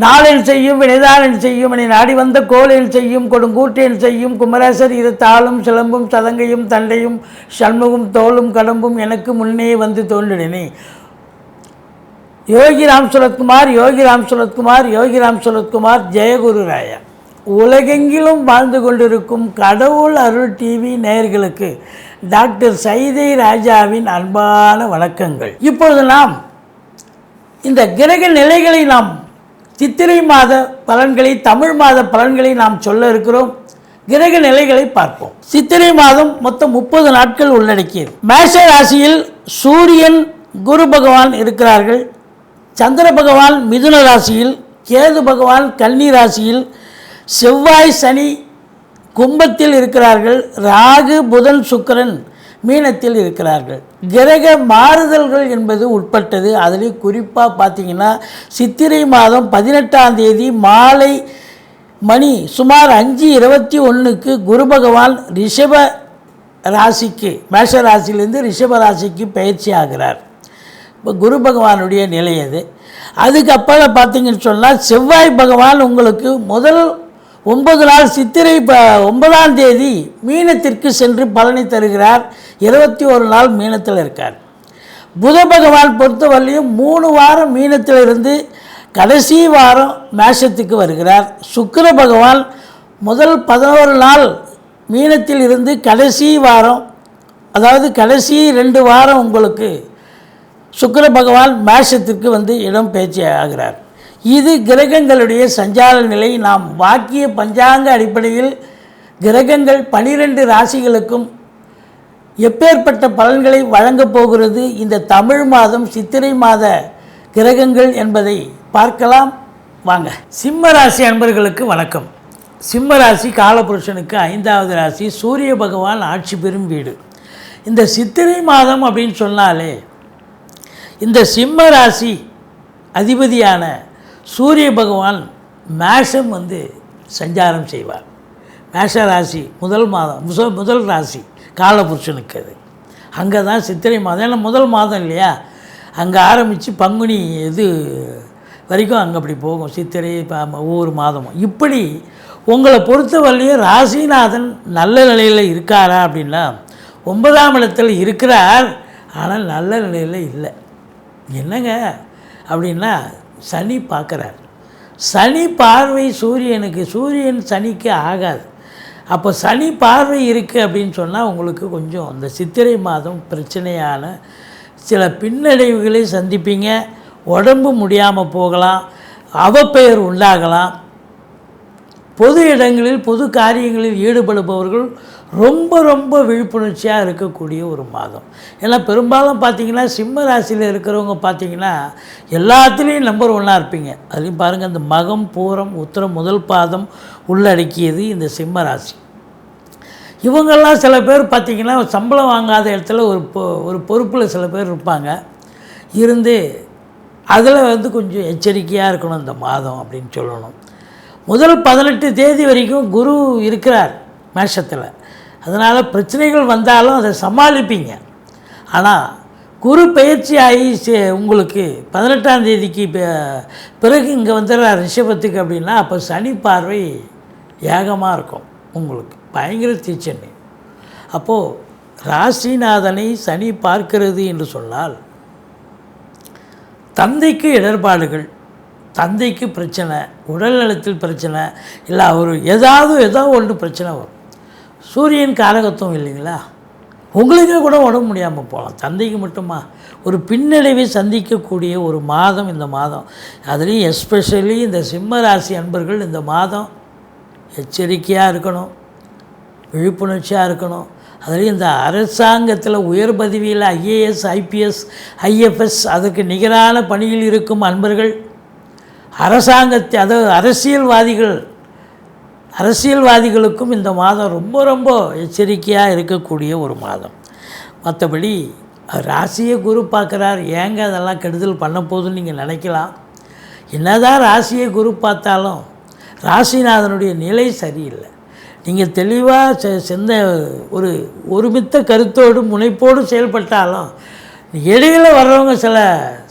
நாளென் செய்யும் வினைதானென் செய்யும் என நாடி வந்த கோளென் செய்யும் கொடுங்கூற்றென் செய்யும் குமரேசர் இரு தாளும் சிலம்பும் சதங்கையும் தண்டையும் சண்முகம் தோளும் கடம்பும் எனக்கு முன்னே வந்து தோன்றினே. யோகி ராம் சுரத்குமார், யோகி ராம் சுரத்குமார், யோகி ராம் சுரத்குமார். ஜெயகுரு ராயா. உலகெங்கிலும் வாழ்ந்து கொண்டிருக்கும் கடவுள் அருள் டிவி நேயர்களுக்கு டாக்டர் சைதை ராஜாவின் அன்பான வணக்கங்கள். இப்பொழுது நாம் இந்த கிரக நிலைகளை நாம் சித்திரை மாத பலன்களை, தமிழ் மாத பலன்களை நாம் சொல்ல இருக்கிறோம். கிரக நிலைகளை பார்ப்போம். சித்திரை மாதம் மொத்தம் 30 நாட்கள் உள்ளடக்கியது. மேஷ ராசியில் சூரியன் குரு பகவான் இருக்கிறார்கள். சந்திர பகவான் மிதுன ராசியில், கேது பகவான் கன்னி ராசியில், செவ்வாய் சனி கும்பத்தில் இருக்கிறார்கள். ராகு புதன் சுக்கிரன் மீனத்தில் இருக்கிறார்கள். கிரக மாறுதல்கள் என்பது உட்பட்டது. அதில் குறிப்பாக பார்த்தீங்கன்னா சித்திரை மாதம் 18ஆம் தேதி மாலை மணி சுமார் 5:21க்கு குரு பகவான் ரிஷப ராசிக்கு, மேஷ ராசியிலேருந்து ரிஷப ராசிக்கு பயிற்சி ஆகிறார். இப்போ குரு பகவானுடைய நிலை அது. அதுக்கப்புறம் பார்த்தீங்கன்னு சொன்னால் செவ்வாய் பகவான் உங்களுக்கு முதல் 9 நாள் சித்திரை 9ஆம் தேதி மீனத்திற்கு சென்று பலனை தருகிறார். 21 நாள் மீனத்தில் இருக்கார். புத பகவான் பொறுத்தவரையும் 3 வாரம் மீனத்தில் இருந்து கடைசி வாரம் மேஷத்துக்கு வருகிறார். சுக்கிர பகவான் முதல் 11 நாள் மீனத்தில் இருந்து கடைசி வாரம், அதாவது கடைசி 2 வாரம் உங்களுக்கு சுக்கிர பகவான் மேஷத்திற்கு வந்து இடம் பெயர்ச்சி ஆகிறார். இது கிரகங்களுடைய சஞ்சார நிலை. நாம் வாக்கிய பஞ்சாங்க அடிப்படையில் கிரகங்கள் 12 ராசிகளுக்கும் எப்பேற்பட்ட பலன்களை வழங்கப் போகிறது இந்த தமிழ் மாதம் சித்திரை மாத கிரகங்கள் என்பதை பார்க்கலாம் வாங்க. சிம்ம ராசி அன்பர்களுக்கு வணக்கம். சிம்ம ராசி காலபுருஷனுக்கு 5வது ராசி. சூரிய பகவான் ஆட்சி பெறும் வீடு. இந்த சித்திரை மாதம் அப்படின்னு சொன்னாலே இந்த சிம்ம ராசி அதிபதியான சூரிய பகவான் மேஷம் வந்து சஞ்சாரம் செய்வார். மேஷ ராசி முதல் மாதம், முதல் ராசி காலபுருஷனுக்கு. அது அங்கே தான் சித்திரை மாதம், ஏன்னா முதல் மாதம் இல்லையா, அங்கே ஆரம்பித்து பங்குனி இது வரைக்கும் அங்கே அப்படி போகும். சித்திரை ஒவ்வொரு மாதமும் இப்படி உங்களை பொறுத்தவரையிலையும் ராசிநாதன் நல்ல நிலையில் இருக்காரா அப்படின்னா 9ஆம் இடத்தில் இருக்கிறார். ஆனால் நல்ல நிலையில் இல்லை. என்னங்க அப்படின்னா சனி பார்க்குறார். சனி பார்வை சூரியனுக்கு, சூரியன் சனிக்கு ஆகாது. அப்போ சனி பார்வை இருக்குது அப்படின்னு சொன்னால் உங்களுக்கு கொஞ்சம் இந்த சித்திரை மாதம் பிரச்சனையான சில பின்னடைவுகளை சந்திப்பீங்க. உடம்பு முடியாமல் போகலாம், அவப்பெயர் உண்டாகலாம். பொது இடங்களில் பொது காரியங்களில் ஈடுபடுபவர்கள் ரொம்ப ரொம்ப விழிப்புணர்ச்சியாக இருக்கக்கூடிய ஒரு மாதம். ஏன்னா பெரும்பாலும் பார்த்திங்கன்னா சிம்ம ராசியில் இருக்கிறவங்க பார்த்திங்கன்னா எல்லாத்துலேயும் நம்பர் 1 இருப்பீங்க. அதுலேயும் பாருங்கள், இந்த மகம் பூரம் உத்திரம் முதல் பாதம் உள்ளடக்கியது இந்த சிம்ம ராசி. இவங்கெல்லாம் சில பேர் பார்த்திங்கன்னா சம்பளம் வாங்காத இடத்துல ஒரு பொறுப்பில் சில பேர் இருப்பாங்க. இருந்து அதில் வந்து கொஞ்சம் எச்சரிக்கையாக இருக்கணும் இந்த மாதம் அப்படின்னு சொல்லணும். முதல் 18 தேதி வரைக்கும் குரு இருக்கிறார் மேஷத்தில். அதனால் பிரச்சனைகள் வந்தாலும் அதை சமாளிப்பீங்க. ஆனால் குரு பயிற்சி ஆகி உங்களுக்கு 18ஆம் தேதிக்கு பிறகு இங்கே வந்துடுறார் ரிஷபத்துக்கு அப்படின்னா அப்போ சனி பார்வை ஏகமாக இருக்கும். உங்களுக்கு பயங்கர தீச்சென்னை. அப்போது ராசிநாதனை சனி பார்க்கிறது என்று சொன்னால் தந்தைக்கு இடர்பாடுகள், தந்தைக்கு பிரச்சனை, உடல் நலத்தில் பிரச்சனை, இல்லை அவர் ஏதோ ஒன்று பிரச்சனை வரும். சூரியன் காரகத்துவம் இல்லைங்களா, உங்களுக்கே கூட உடம்பு முடியாமல் போகலாம். தந்தைக்கு மட்டுமா ஒரு பின்னடைவை சந்திக்கக்கூடிய ஒரு மாதம் இந்த மாதம். அதுலேயும் எஸ்பெஷலி இந்த சிம்ம ராசி அன்பர்கள் இந்த மாதம் எச்சரிக்கையாக இருக்கணும், விழிப்புணர்ச்சியாக இருக்கணும். அதுலேயும் இந்த அரசாங்கத்தில் உயர் பதவியில் IAS IPS IFS அதுக்கு நிகரான பணியில் இருக்கும் அன்பர்கள், அரசாங்கத்தை, அதாவது அரசியல்வாதிகளுக்கும் இந்த மாதம் ரொம்ப ரொம்ப எச்சரிக்கையாக இருக்கக்கூடிய ஒரு மாதம். மற்றபடி ராசியை குரு பார்க்குறார், ஏங்க அதெல்லாம் கெடுதல் பண்ண போதுன்னு நீங்கள் நினைக்கலாம். என்னதான் ராசியை குரு பார்த்தாலும் ராசிநாதனுடைய நிலை சரியில்லை. நீங்கள் தெளிவாக ஒருமித்த கருத்தோடு முனைப்போடு செயல்பட்டாலும் இடையில் வர்றவங்க சில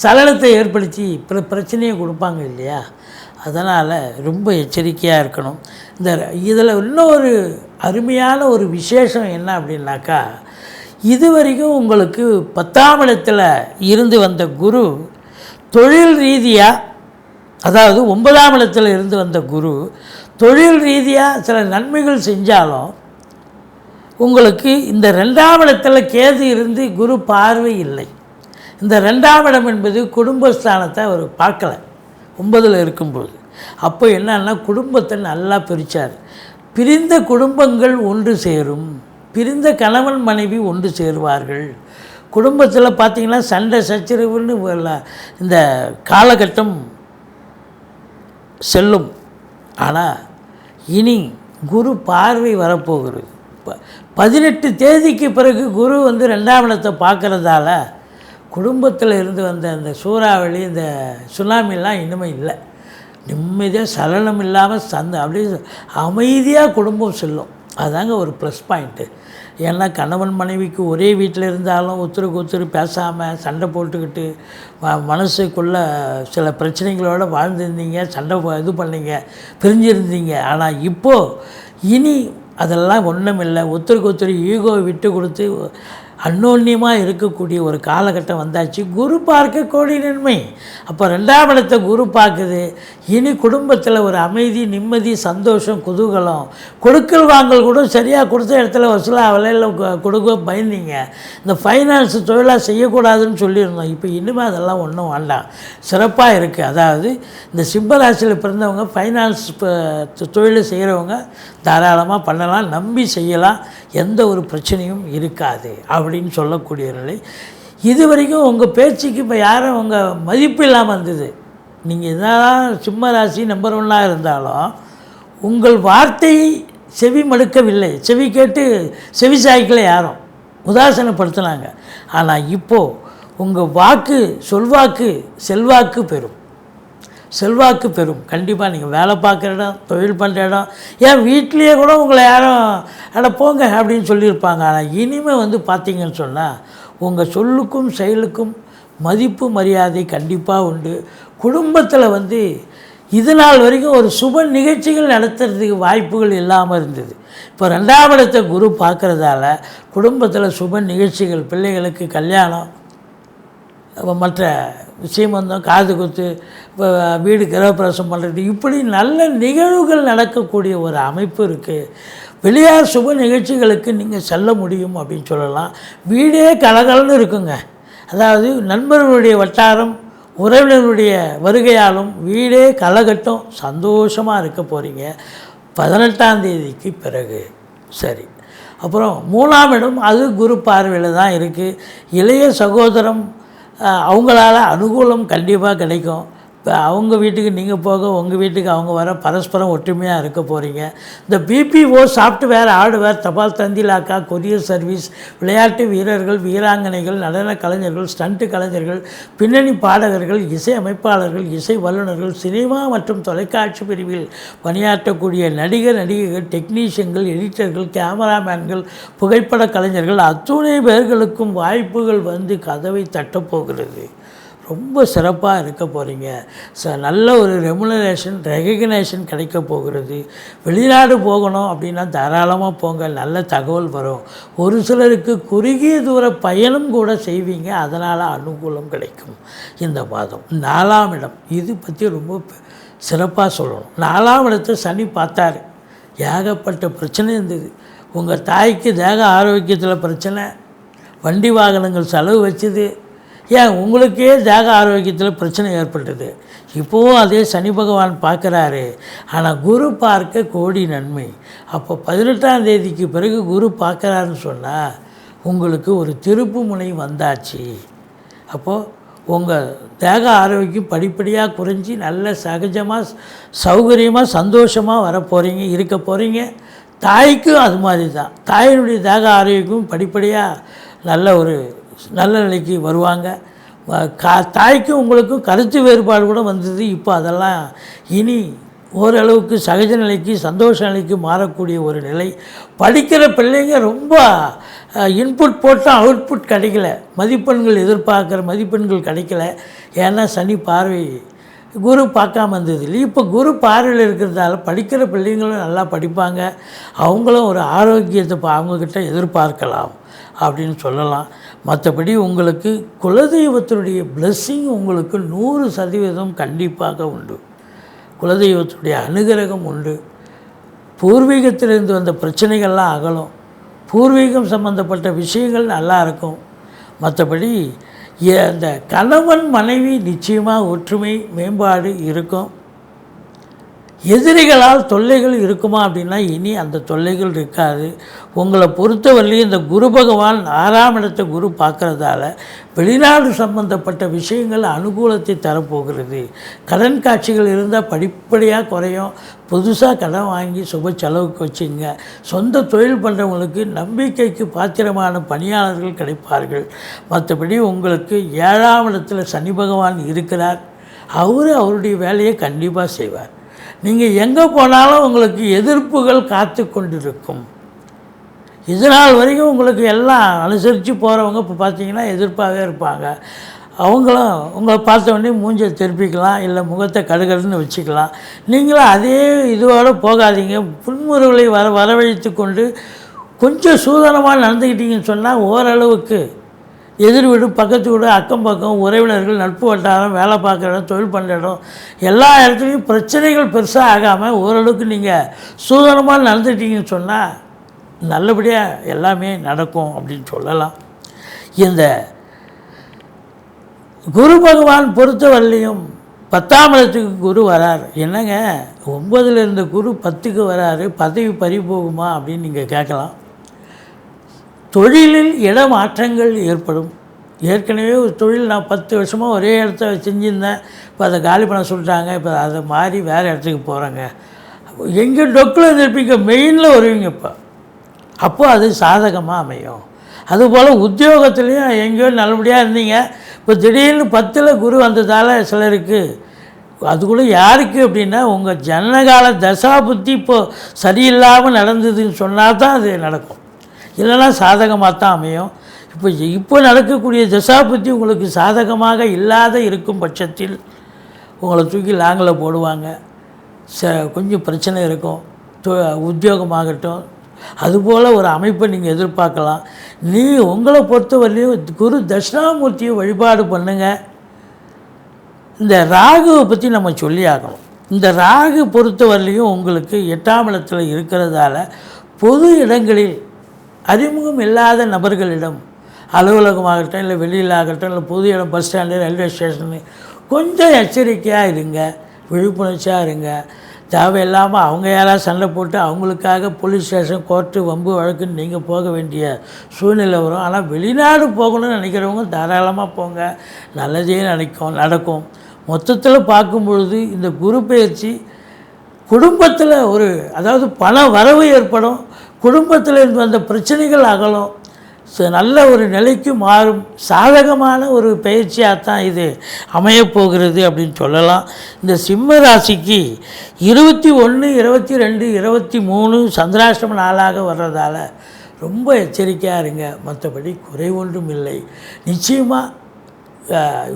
சலனத்தை ஏற்படுத்தி பிரச்சனையை கொடுப்பாங்க இல்லையா. அதனால் ரொம்ப எச்சரிக்கையாக இருக்கணும். இதில் இன்னொரு அருமையான ஒரு விசேஷம் என்ன அப்படின்னாக்கா, இதுவரைக்கும் உங்களுக்கு 10ஆம் இடத்துல இருந்து வந்த குரு தொழில் ரீதியாக, அதாவது 9ஆம் இடத்துல இருந்து வந்த குரு தொழில் ரீதியாக சில நன்மைகள் செஞ்சாலும் உங்களுக்கு இந்த 2ஆம் இடத்துல கேது இருந்து குரு பார்வை இல்லை. இந்த 2ஆம் இடம் என்பது குடும்பஸ்தானத்தை அவர் பார்க்கலை 9ல் இருக்கும்போது. அப்போ என்னன்னா குடும்பத்தை நல்லா பிரித்தார். பிரிந்த குடும்பங்கள் ஒன்று சேரும், பிரிந்த கணவன் மனைவி ஒன்று சேருவார்கள். குடும்பத்தில் பார்த்திங்கன்னா சண்டை சச்சரவுன்னு இந்த காலகட்டம் செல்லும். ஆனால் இனி குரு பார்வை வரப்போகிறது. 18 தேதிக்கு பிறகு குரு 2ஆம் இடத்தை பார்க்குறதால குடும்பத்தில் இருந்து வந்த அந்த சூறாவளி, இந்த சுனாமிலாம் இனிமேல் இல்லை. நிம்மதியாக சலனம் இல்லாமல் அப்படியே அமைதியாக குடும்பம் செல்லும். அதுதாங்க ஒரு ப்ளஸ் பாயிண்ட்டு. ஏன்னா கணவன் மனைவிக்கு ஒரே வீட்டில் இருந்தாலும் ஒருத்தருக்கு ஒருத்தர் பேசாமல் சண்டை போட்டுக்கிட்டு மனசுக்குள்ளே சில பிரச்சனைகளோடு வாழ்ந்துருந்தீங்க, சண்டை இது பண்ணீங்க, பிரிஞ்சிருந்தீங்க. ஆனால் இப்போது இனி அதெல்லாம் ஒன்றும் இல்லை. ஒருத்தருக்கு ஒருத்தர் ஈகோவை விட்டு கொடுத்து அன்னோன்யமாக இருக்கக்கூடிய ஒரு காலகட்டம் வந்தாச்சு. குரு பார்க்க கோடி நன்மை. அப்போ 2ஆம் இடத்தை குரு பார்க்குது. இனி குடும்பத்தில் ஒரு அமைதி, நிம்மதி, சந்தோஷம், குதூகலம். கொடுக்கல் வாங்கல் கூட சரியாக கொடுத்த இடத்துல வசூலாக விலையில் கொடுக்க பயந்தீங்க. இந்த ஃபைனான்ஸ் தொழிலாக செய்யக்கூடாதுன்னு சொல்லியிருந்தோம். இப்போ இனிமேல் அதெல்லாம் ஒன்றும் வேண்டாம், சிறப்பாக இருக்குது. அதாவது இந்த சிம்மராசியில் பிறந்தவங்க ஃபைனான்ஸ் தொழில் செய்கிறவங்க தாராளமாக பண்ணலாம், நம்பி செய்யலாம், எந்த ஒரு பிரச்சனையும் இருக்காது அப்படின்னு சொல்லக்கூடிய நிலை. இது வரைக்கும் உங்கள் பேச்சுக்கு இப்போ யாரும் உங்கள் மதிப்பு இல்லாமல் இருந்தது. நீங்கள் எதான் சிம்ம ராசி நம்பர் 1 இருந்தாலும் உங்கள் வார்த்தையை செவி மடுக்கவில்லை, செவி கேட்டு செவி சாய்க்கலை, யாரும் உதாசனப்படுத்தினாங்க. ஆனால் இப்போது உங்கள் வாக்கு சொல்வாக்கு செல்வாக்கு பெறும், செல்வாக்கு பெறும். கண்டிப்பாக நீங்கள் வேலை பார்க்குற இடம், தொழில் பண்ணுற இடம், ஏன் வீட்லேயே கூட உங்களை யாரும் அட போங்க அப்படின்னு சொல்லியிருப்பாங்க. ஆனால் இனிமேல் பார்த்தீங்கன்னு சொன்னால் உங்கள் சொல்லுக்கும் செயலுக்கும் மதிப்பு மரியாதை கண்டிப்பாக உண்டு. குடும்பத்தில் இது நாள் வரைக்கும் ஒரு சுப நிகழ்ச்சிகள் நடத்துறதுக்கு வாய்ப்புகள் இல்லாமல் இருந்தது. இப்போ 2ஆம் இடத்தை குரு பார்க்குறதால குடும்பத்தில் சுப நிகழ்ச்சிகள், பிள்ளைகளுக்கு கல்யாணம், மற்ற சீமந்தம், காது குத்து, வீடு கிரகப்பிரவேசம் பண்ணுறது, இப்படி நல்ல நிகழ்வுகள் நடக்கக்கூடிய ஒரு அமைப்பு இருக்குது. வெளியார் சுப நிகழ்ச்சிகளுக்கு நீங்கள் செல்ல முடியும் அப்படின்னு சொல்லலாம். வீடே கலகலன்னு இருக்குங்க. அதாவது நண்பர்களுடைய வட்டாரம், உறவினர்களுடைய வருகையாலும் வீடே கலகட்டும், சந்தோஷமாக இருக்க போகிறீங்க 18ஆம் தேதிக்கு பிறகு. சரி, அப்புறம் 3ஆம் இடம் அது குரு பார்வையில் தான் இருக்குது. இளைய சகோதரம் அவங்களால அனுகூலம் கண்டிப்பாக கிடைக்கும். இப்போ அவங்க வீட்டுக்கு நீங்கள் போக, உங்கள் வீட்டுக்கு அவங்க வர, பரஸ்பரம் ஒற்றுமையாக இருக்க போகிறீங்க. இந்த பிபிஓ, சாஃப்ட்வேர், ஹார்ட்வேர், தபால் தந்திலாக்கா, கொரியர் சர்வீஸ், விளையாட்டு வீரர்கள், வீராங்கனைகள், நடன கலைஞர்கள், ஸ்டண்ட்டு கலைஞர்கள், பின்னணி பாடகர்கள், இசை அமைப்பாளர்கள், இசை வல்லுநர்கள், சினிமா மற்றும் தொலைக்காட்சி பிரிவில் பணியாற்றக்கூடிய நடிகர் நடிகைகள், டெக்னீஷியன்கள், எடிட்டர்கள், கேமராமேன்கள், புகைப்பட கலைஞர்கள், அத்துணை பேர்களுக்கும் வாய்ப்புகள் கதவை தட்டப்போகிறது. ரொம்ப சிறப்பாக இருக்க போகிறீங்க. நல்ல ஒரு ரெகக்னேஷன் கிடைக்க போகிறது. வெளிநாடு போகணும் அப்படின்னா தாராளமாக போங்க, நல்ல தகவல் வரும். ஒரு சிலருக்கு குறுகிய தூர பயணம் கூட செய்வீங்க, அதனால் அனுகூலம் கிடைக்கும். இந்த மாதம் 4ஆம் இடம், இது பற்றி ரொம்ப சிறப்பாக சொல்லணும். 4ஆம் இடத்தை சனி பார்த்தார். ஏகப்பட்ட பிரச்சனை இருந்தது. உங்கள் தாய்க்கு தேக ஆரோக்கியத்தில் பிரச்சனை, வண்டி வாகனங்கள் செலவு வச்சுது, ஏன் உங்களுக்கே தேக ஆரோக்கியத்தில் பிரச்சனை ஏற்பட்டது. இப்போவும் அதே சனி பகவான் பார்க்குறாரு. ஆனால் குரு பார்க்க கோடி நன்மை. அப்போ 18ஆம் தேதிக்கு பிறகு குரு பார்க்குறாருன்னு சொன்னால் உங்களுக்கு ஒரு திருப்பு முனை வந்தாச்சு. அப்போது உங்கள் தேக ஆரோக்கியம் படிப்படியாக குறைஞ்சி நல்ல சகஜமாக, சௌகரியமாக, சந்தோஷமாக வரப்போகிறீங்க, இருக்க போகிறீங்க. தாய்க்கும் அது மாதிரி தான். தாயினுடைய தேக ஆரோக்கியம் படிப்படியாக நல்ல நிலைக்கு வருவாங்க. தாய்க்கும் உங்களுக்கும் கருத்து வேறுபாடு கூட வந்தது. இப்போ அதெல்லாம் இனி ஓரளவுக்கு சகஜ நிலைக்கு, சந்தோஷ நிலைக்கு மாறக்கூடிய ஒரு நிலை. படிக்கிற பிள்ளைங்க ரொம்ப இன்புட் போட்டால் அவுட்புட் கிடைக்கல, மதிப்பெண்கள் எதிர்பார்க்குற மதிப்பெண்கள் கிடைக்கல. ஏன்னா சனி பார்வை குரு பார்க்காம இருந்தது இல்லை. இப்போ குரு பார்வையில் இருக்கிறதால படிக்கிற பிள்ளைங்களும் நல்லா படிப்பாங்க, அவங்களும் ஒரு ஆரோக்கியத்தை அவங்கக்கிட்ட எதிர்பார்க்கலாம் அப்படின்னு சொல்லலாம். மற்றபடி உங்களுக்கு குலதெய்வத்தினுடைய பிளெஸ்ஸிங் உங்களுக்கு 100% கண்டிப்பாக உண்டு. குலதெய்வத்துடைய அனுகிரகம் உண்டு. பூர்வீகத்திலிருந்து வந்த பிரச்சனைகள்லாம் அகலும். பூர்வீகம் சம்பந்தப்பட்ட விஷயங்கள் நல்லா இருக்கும். மற்றபடி அந்த கணவன் மனைவி நிச்சயமாக ஒற்றுமை மேம்பாடு இருக்கும். எதிரிகளால் தொல்லைகள் இருக்குமா அப்படின்னா இனி அந்த தொல்லைகள் இருக்காது. உங்களை பொறுத்தவரையிலும் இந்த குரு பகவான் 6ஆம் இடத்தை குரு பார்க்குறதால வெளிநாடு சம்பந்தப்பட்ட விஷயங்கள் அனுகூலத்தை தரப்போகிறது. கடன் காட்சிகள் இருந்தால் படிப்படியாக குறையும். புதுசாக கடன் வாங்கி சுப செலவுக்கு வச்சுங்க. சொந்த தொழில் பண்ணுறவங்களுக்கு நம்பிக்கைக்கு பாத்திரமான பணியாளர்கள் கிடைப்பார்கள். மற்றபடி உங்களுக்கு 7ஆம் இடத்துல சனி பகவான் இருக்கிறார். அவருடைய வேலையை கண்டிப்பாக செய்வார். நீங்கள் எங்கே போனாலும் உங்களுக்கு எதிர்ப்புகள் காத்து கொண்டிருக்கும். இதனால் வரைக்கும் உங்களுக்கு எல்லாம் அனுசரித்து போகிறவங்க இப்போ பார்த்தீங்கன்னா எதிர்ப்பாகவே இருப்பாங்க. அவங்களும் உங்களை பார்த்த உடனே மூஞ்சை திருப்பிக்கலாம், இல்லை முகத்தை கடுகடுன்னு வச்சுக்கலாம். நீங்களும் அதே இதுவோடு போகாதீங்க. புன்முறுவலை வரவழைத்து கொண்டு கொஞ்சம் சூதனமாக நடந்துக்கிட்டீங்கன்னு சொன்னால் ஓரளவுக்கு எதிர் வீடு, பக்கத்து வீடு, அக்கம் பக்கம், உறவினர்கள், நட்பு வட்டாரம், வேலை பார்க்குற இடம், தொழில் பண்ணுற இடம், எல்லா இடத்துலையும் பிரச்சனைகள் பெருசாக ஆகாமல் ஓரளவுக்கு நீங்கள் சூதனமாக நடந்துட்டீங்கன்னு சொன்னால் நல்லபடியாக எல்லாமே நடக்கும் அப்படின்னு சொல்லலாம். இந்த குரு பகவான் பொறுத்தவரையிலையும் 10ஆம் இடத்துக்கு குரு வரார். என்னங்க 9ல் இருந்த குரு 10க்கு வராரு, பதவி பறி போகுமா அப்படின்னு நீங்கள் கேட்கலாம். தொழிலில் இடமாற்றங்கள் ஏற்படும். ஏற்கனவே ஒரு தொழில் நான் 10 வருஷமாக ஒரே இடத்த செஞ்சுருந்தேன், இப்போ அதை காலி பண்ண சொல்லிட்டாங்க, இப்போ அதை மாறி வேறு இடத்துக்கு போகிறேங்க. எங்கே டொக்கில் இருப்பீங்க, மெயினில் வருவீங்க. அப்போது அது சாதகமாக அமையும். அதுபோல் உத்தியோகத்துலேயும் எங்கேயோ நல்லபடியாக இருந்தீங்க, இப்போ திடீர்னு 10ல் குரு வந்ததால் சிலருக்கு அதுக்குள்ளே யாருக்கு அப்படின்னா உங்கள் ஜனகால தசா புத்தி இப்போது சரியில்லாமல் நடந்ததுன்னு சொன்னால் தான் அது நடக்கும். இல்லைனா சாதகமாக தான் அமையும். இப்போ நடக்கக்கூடிய தசாபுத்தி உங்களுக்கு சாதகமாக இல்லாத இருக்கும் பட்சத்தில் உங்களை தூக்கி லாங்கில் போடுவாங்க. கொஞ்சம் பிரச்சனை இருக்கும். உத்தியோகமாகட்டும், அதுபோல் ஒரு அமைப்பை நீங்கள் எதிர்பார்க்கலாம். உங்களை பொறுத்தவரையிலையும் குரு தட்சிணாமூர்த்தியை வழிபாடு பண்ணுங்கள். இந்த ராகுவை பற்றி நம்ம சொல்லி ஆகணும். இந்த ராகு பொறுத்தவரையிலையும் உங்களுக்கு 8ஆம் இடத்துல இருக்கிறதால பொது இடங்களில் அறிமுகம் இல்லாத நபர்களிடம், அலுவலகமாகட்டும், இல்லை வெளியில் ஆகட்டும், இல்லை பொது இடம், பஸ் ஸ்டாண்டு, ரயில்வே ஸ்டேஷனு, கொஞ்சம் எச்சரிக்கையாக இருங்க, விழிப்புணர்ச்சியாக இருங்க. தேவையில்லாமல் அவங்க யாராவது சண்டை போட்டு அவங்களுக்காக போலீஸ் ஸ்டேஷன், கோர்ட்டு, வம்பு வழக்குன்னு நீங்கள் போக வேண்டிய சூழ்நிலை வரும். ஆனால் வெளிநாடு போகணும்னு நினைக்கிறவங்க தாராளமாக போங்க, நல்லதே நடக்கும். மொத்தத்தில் பார்க்கும் பொழுது இந்த குரு பயிற்சி குடும்பத்தில் அதாவது பண வரவு ஏற்படும். குடும்பத்தில் இருந்து வந்த பிரச்சனைகள் அகலும். நல்ல ஒரு நிலைக்கு மாறும். சாதகமான ஒரு பயிற்சியாக தான் இது அமையப்போகிறது அப்படின்னு சொல்லலாம். இந்த சிம்ம ராசிக்கு 21, 22, 23 சந்திராஷ்டம நாளாக வர்றதால ரொம்ப எச்சரிக்கையாக இருங்க. மற்றபடி குறை ஒன்றும் இல்லை. நிச்சயமாக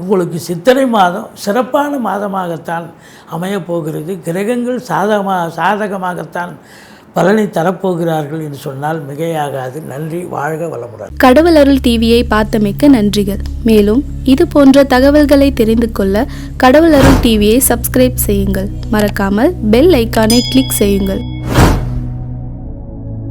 உங்களுக்கு சித்திரை மாதம் சிறப்பான மாதமாகத்தான் அமையப்போகிறது. கிரகங்கள் சாதகமாகத்தான் பலனை தரப்போகிறார்கள் என்று சொன்னால் மிகையாகாது. நன்றி, வாழ்க வளமுடன். கடவுள் அருள் டிவியை பார்த்தமைக்க நன்றிகள். மேலும் இது போன்ற தகவல்களை தெரிந்து கொள்ள கடவுள் அருள் டிவியை சப்ஸ்கிரைப் செய்யுங்கள். மறக்காமல் பெல் ஐக்கானை கிளிக் செய்யுங்கள்.